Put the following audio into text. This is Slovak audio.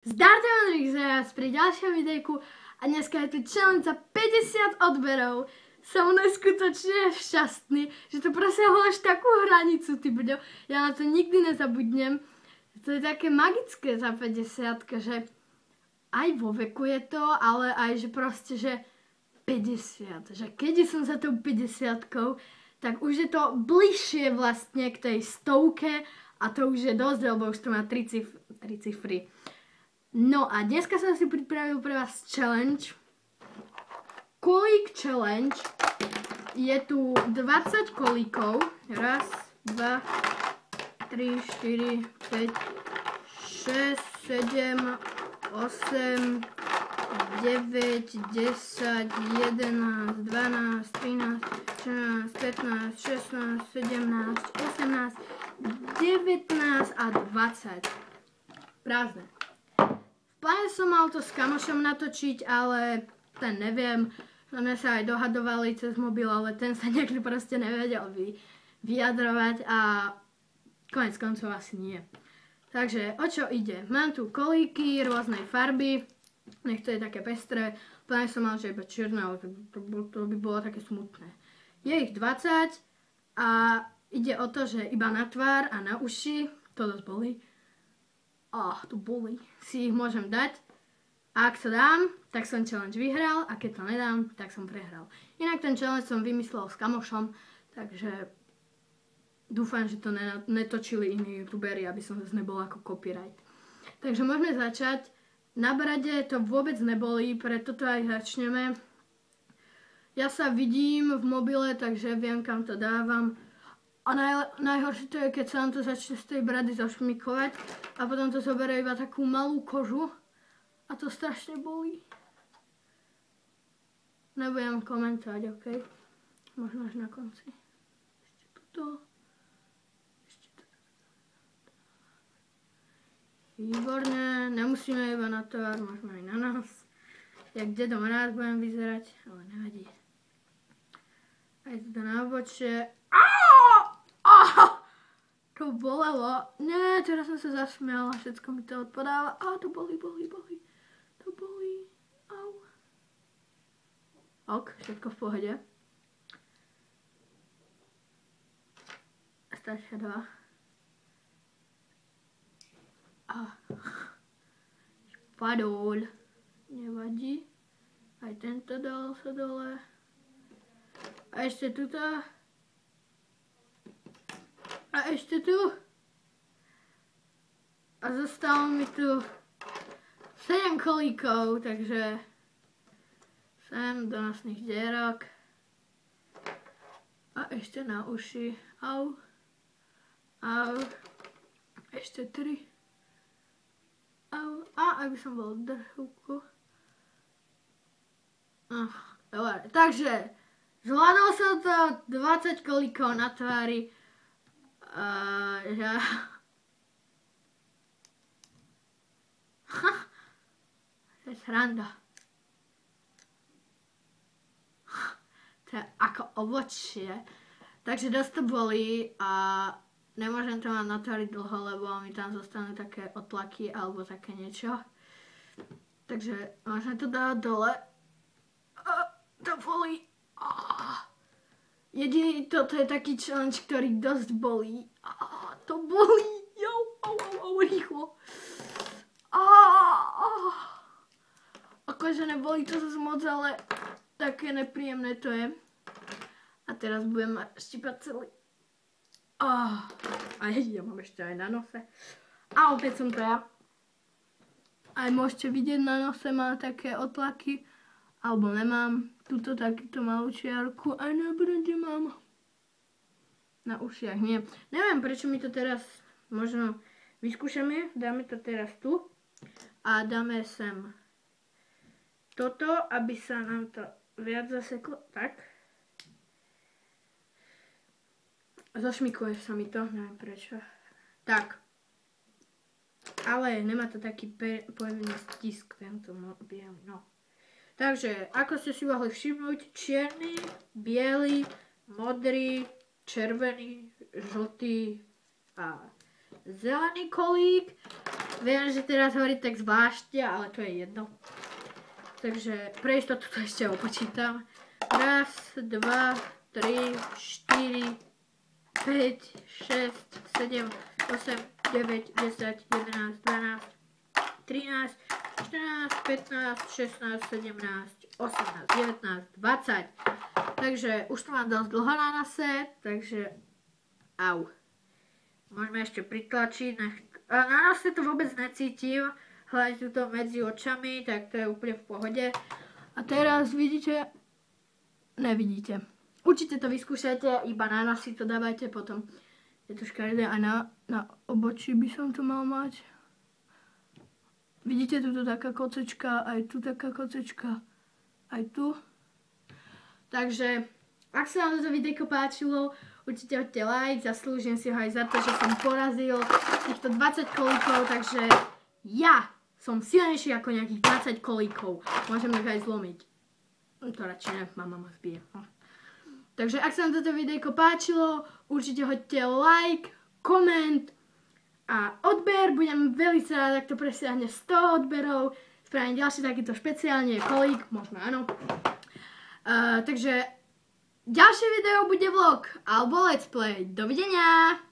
Zdarte Ondrik Zajac pri ďalšom videjku a dneska je tu challenge za 50 odberov. Som neskutočne šťastný, že to presiahlo až takú hranicu, ty brďo. Ja na to nikdy nezabudnem. To je také magické za 50, že aj vo veku je to, ale aj že proste, že 50. Že keď som za tou 50-kou, tak už je to bližšie vlastne k tej stovke a to už je dosť, lebo už to má 3 cifry. No a dneska som si pripravil pre vás challenge. Kolík challenge. Je tu 20 kolíkov. Raz, 2, 3, 4, 5, 6, 7, 8, 9, 10, 11, 12, 13, 14, 15, 16, 17, 18, 19 a 20. Prázdne. V pláne som mal to s kamošom natočiť, ale ten neviem. Sme sa aj dohadovali cez mobil, ale ten sa niekde proste nevedel vyjadrovať a konec koncov asi nie. Takže o čo ide? Mám tu kolíky rôznej farby, nech to je také pestré. V pláne som mal, že iba čierne, ale to by bolo také smutné. Je ich 20 a ide o to, že iba na tvár a na uši, to dosť bolí. Tu boli. Si ich môžem dať. A ak to dám, tak som challenge vyhral. A keď to nedám, tak som prehral. Inak ten challenge som vymyslel s kamošom. Takže dúfam, že to netočili iní youtuberi, aby som zase nebol ako copyright. Takže môžeme začať. Na brade to vôbec nebolí, preto to aj začneme. Ja sa vidím v mobile, takže viem, kam to dávam. A najhoršie to je, keď sa nám to začne z tej brady zašmikovať a potom to zoberie iba takú malú kožu a to strašne bolí. Nebudem komentovať, ok? Možno až na konci. Ešte tuto. Ešte tuto. Výborné, nemusíme iba na tvár, môžeme aj na nás. Jak Dedo Mráz budem vyzerať, ale nevadí. Aj to na obočie. To bolelo. Nie, teraz som sa zasmiala, všetko mi to odpadáva. To bolí. To bolí. Au. Ok, všetko v pohode. Stačia 2. Padol. Nevadí. Aj tento dal sa dole. A ešte tuto. A ešte tu. A zostalo mi tu 7 kolíkov, takže sem do nosných dierok. A ešte na uši. Au. Ešte 3. Au. A aby som bol držúku. Dobre, takže zvládol som to 20 kolíkov na tvári. To je sranda. To je ako ovočie. Takže dosť to bolí a nemôžem to mať na tvári dlho, lebo mi tam zostanú také otlaky alebo také niečo. Takže môžem to dať dole. To bolí. Jediný toto je taký challenge, ktorý dosť bolí. To bolí. Au, rýchlo. Akože nebolí to zase moc, ale také nepríjemné to je. A teraz budem štípať celý. A ja mám ešte aj na nose. A opäť som to ja. Aj môžete vidieť, na nose má také otlaky. Alebo nemám. Tuto takýto malú čiarku. Aj na brade mám. Na ušiach nie. Neviem, prečo mi to teraz možno vyskúšame. Dáme to teraz tu. A dáme sem toto, aby sa nám to viac zaseklo. Tak. Zašmikuje sa mi to. Neviem prečo. Tak. Ale nemá to taký pevný stisk tento biely. No. Takže, ako ste si mohli všimnúť, čierny, biely, modrý, červený, žltý a zelený kolík. Viem, že teraz hovorí tak zvláštne, ale to je jedno. Takže pre istotu to ešte opočítam. 1, 2, 3, 4, 5, 6, 7, 8, 9, 10, 11, 12, 13, 14, 15, 16, 17, 18, 19, 20. Takže už to mám dosť dlho na nose, takže au. Môžeme ešte pritlačiť. Na nose to vôbec necítim, hlavne tuto medzi očami, tak to je úplne v pohode. A teraz vidíte, nevidíte. Určite to vyskúšajte, iba na nosy to dávajte, potom je to škaredé a na obočí by som to mal mať. Vidíte, tu taká kocečka, aj tu taká kocečka, aj tu. Takže, ak sa vám toto videjko páčilo, určite hoďte like, zaslúžim si ho aj za to, že som porazil týchto 20 kolíkov, takže ja som silnejší ako nejakých 20 kolíkov. Môžem ich aj zlomiť. To radšej ne, mama ma zbije. Takže ak sa vám toto videjko páčilo, určite hoďte like, koment a odber. Budem veľmi rád, ak to presiahne 100 odberov. Spravím ďalší takýto špeciálne kolík, možno áno. Takže ďalšie video bude vlog alebo let's play. Dovidenia!